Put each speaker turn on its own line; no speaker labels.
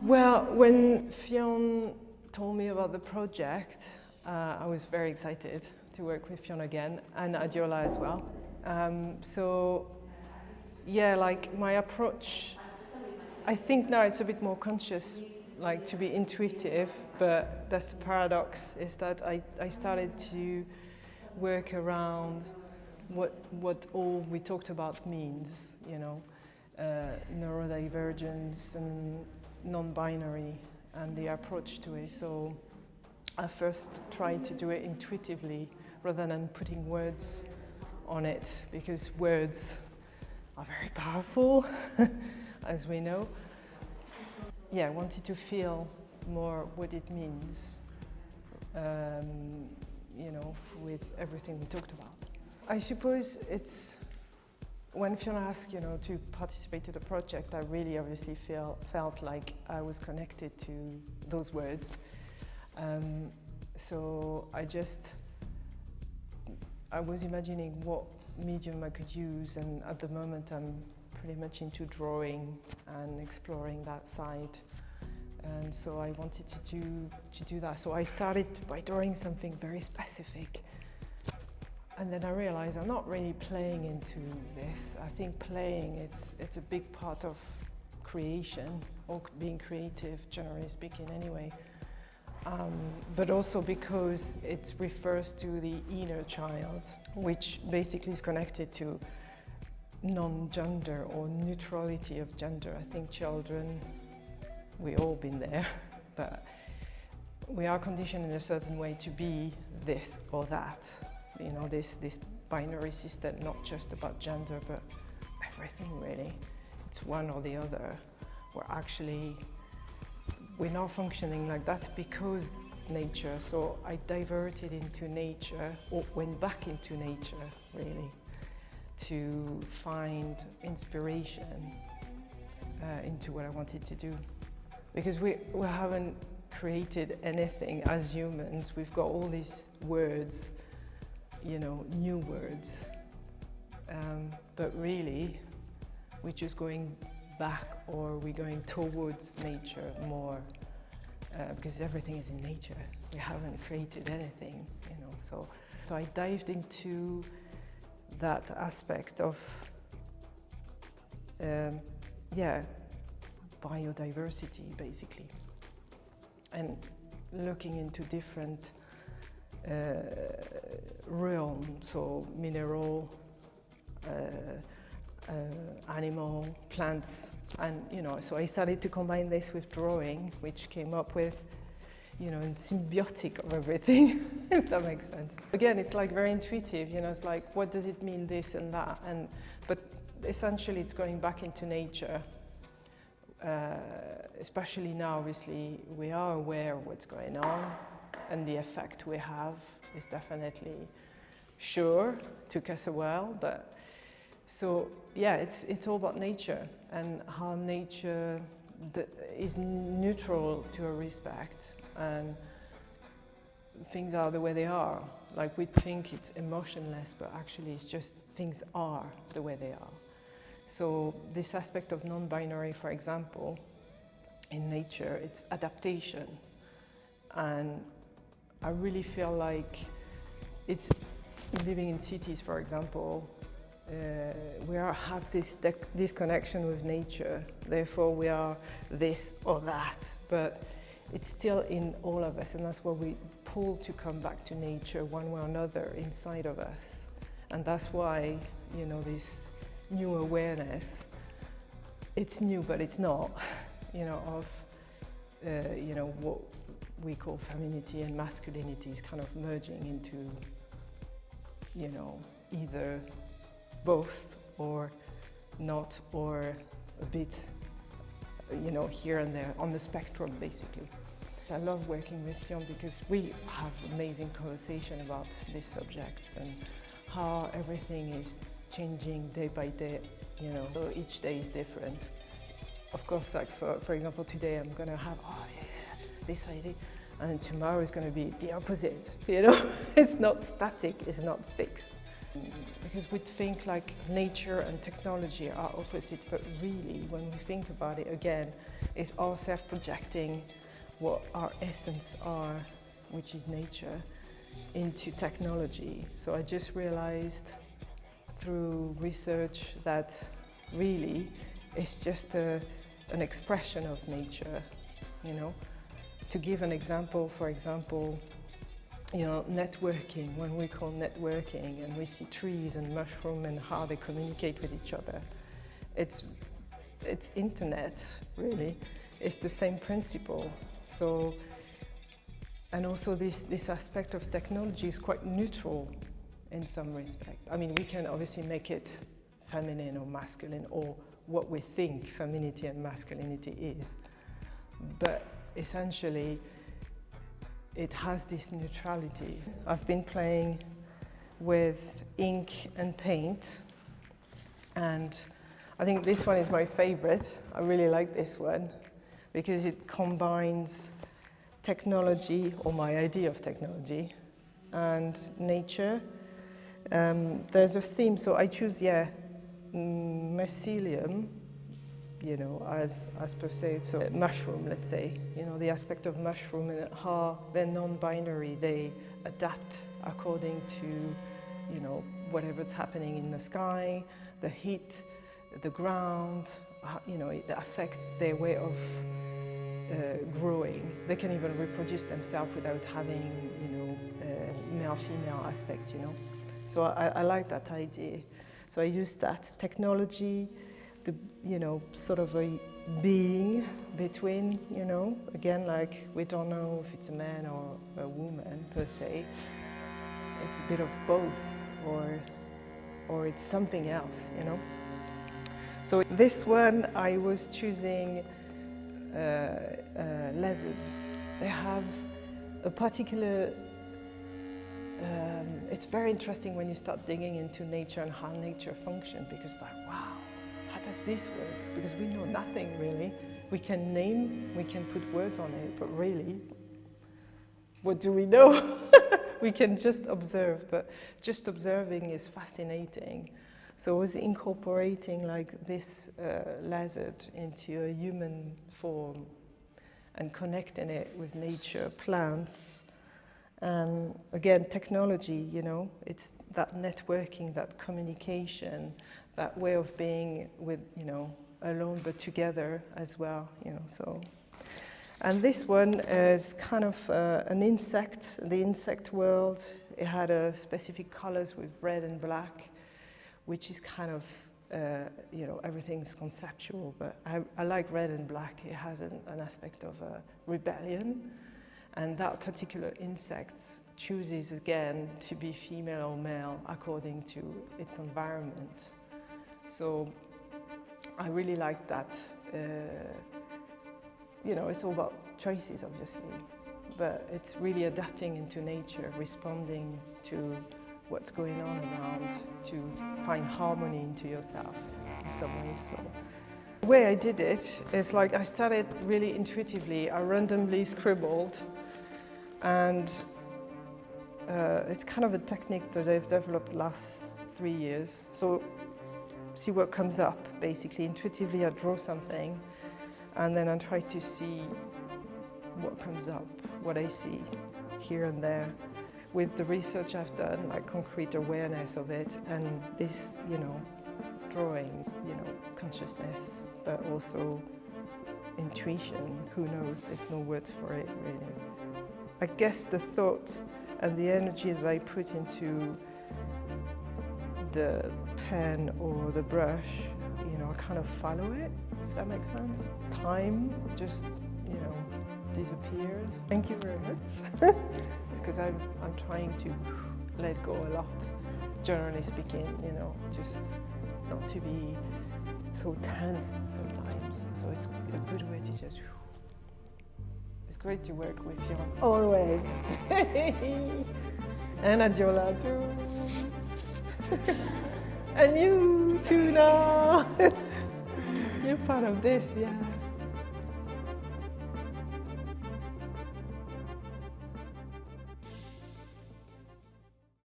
Well, when Fionn told me about the project, I was very excited to work with Fionn again, and Adiola as well. So, yeah, like my approach, I think now it's a bit more conscious, like to be intuitive, but that's the paradox, is that I started to work around what all we talked about means, you know, neurodivergence and non-binary and the approach to it. So I first tried to do it intuitively rather than putting words on it, because words are very powerful, as we know. Yeah, I wanted to feel more what it means, you know, with everything we talked about. I suppose it's, when Fiona asked, you know, to participate in the project, I really obviously felt like I was connected to those words. So I was imagining what medium I could use, and at the moment I'm pretty much into drawing and exploring that side. And so I wanted to do that. So I started by drawing something very specific. And then I realized I'm not really playing into this. I think playing, it's a big part of creation, or being creative, generally speaking anyway. But also because it refers to the inner child, which basically is connected to non-gender or neutrality of gender. I think children, we all been there, but we are conditioned in a certain way to be this or that. You know, this binary system, not just about gender, but everything really. It's one or the other. We're not functioning like that because nature. So I diverted into nature, or went back into nature really, to find inspiration into what I wanted to do. Because we haven't created anything as humans. We've got all these words, you know, new words, but really we're just going back, or we're going towards nature more, because everything is in nature. We haven't created anything, you know. So I dived into that aspect of biodiversity basically, and looking into different realm, so mineral, animal, plants, and you know, so I started to combine this with drawing, which came up with, you know, symbiotic of everything, if that makes sense. Again, it's like very intuitive, you know, it's like, what does it mean, this and that, but essentially it's going back into nature. Especially now, obviously, we are aware of what's going on, and the effect we have is definitely took us a while, but so yeah, it's all about nature and how nature is neutral to a respect, and things are the way they are. Like we think it's emotionless, but actually it's just things are the way they are. So this aspect of non-binary, for example, in nature, it's adaptation. And I really feel like it's living in cities, for example, we have this connection with nature, therefore we are this or that, but it's still in all of us, and that's why we pull to come back to nature one way or another inside of us. And that's why, you know, this new awareness, it's new but it's not, you know, of you know, what we call femininity and masculinity is kind of merging into, you know, either both or not, or a bit, you know, here and there on the spectrum basically. I love working with Fionn because we have amazing conversation about these subjects and how everything is changing day by day, you know, so each day is different. Of course, like for example, today I'm gonna have, oh yeah, this idea, and tomorrow is gonna be the opposite, you know? It's not static, it's not fixed. Because we think like nature and technology are opposite, but really, when we think about it again, is our self-projecting what our essence are, which is nature, into technology. So I just realized through research that really it's just an expression of nature, you know. To give an example, for example, you know, networking, when we call networking and we see trees and mushrooms and how they communicate with each other, it's internet, really. It's the same principle. So, and also this aspect of technology is quite neutral in some respect. I mean, we can obviously make it feminine or masculine, or what we think femininity and masculinity is. But essentially, it has this neutrality. I've been playing with ink and paint, and I think this one is my favorite. I really like this one because it combines technology, or my idea of technology, and nature. There's a theme, so I choose, mycelium, you know, as per se, so mushroom, let's say, you know, the aspect of mushroom and how they're non-binary, they adapt according to, you know, whatever's happening in the sky, the heat, the ground, you know, it affects their way of growing. They can even reproduce themselves without having, you know, male-female aspect, you know. So I like that idea. So I use that technology, the, you know, sort of a being between, you know, again, like we don't know if it's a man or a woman per se. It's a bit of both, or it's something else, you know. So this one I was choosing lizards. They have a particular, it's very interesting when you start digging into nature and how nature functions, because it's like, wow, how does this work? Because we know nothing really. We can name, we can put words on it, but really, what do we know? We can just observe, but just observing is fascinating. So I was incorporating like this lizard into a human form and connecting it with nature, plants. And again, technology, you know, it's that networking, that communication, that way of being with, you know, alone but together as well, you know, so. And this one is kind of an insect, the insect world. It had specific colors with red and black, which is kind of, you know, everything's conceptual, but I like red and black. It has an aspect of rebellion. And that particular insect chooses again to be female or male according to its environment. So I really like that. You know, it's all about choices, obviously, but it's really adapting into nature, responding to what's going on around to find harmony into yourself in some ways. So the way I did it is like I started really intuitively. I randomly scribbled, and it's kind of a technique that I've developed last 3 years. So see what comes up, basically. Intuitively I draw something, and then I try to see what comes up, what I see here and there. With the research I've done, like concrete awareness of it, and this, you know, drawings, you know, consciousness, but also intuition, who knows, there's no words for it really. I guess the thought and the energy that I put into the pen or the brush, you know, I kind of follow it, if that makes sense. Time just, you know, disappears. Thank you very much. Because I'm trying to let go a lot, generally speaking, you know, just not to be so tense sometimes. So it's a good way to just, it's great to work with you, always. And Adjola too. And you too now. You're part of this, yeah.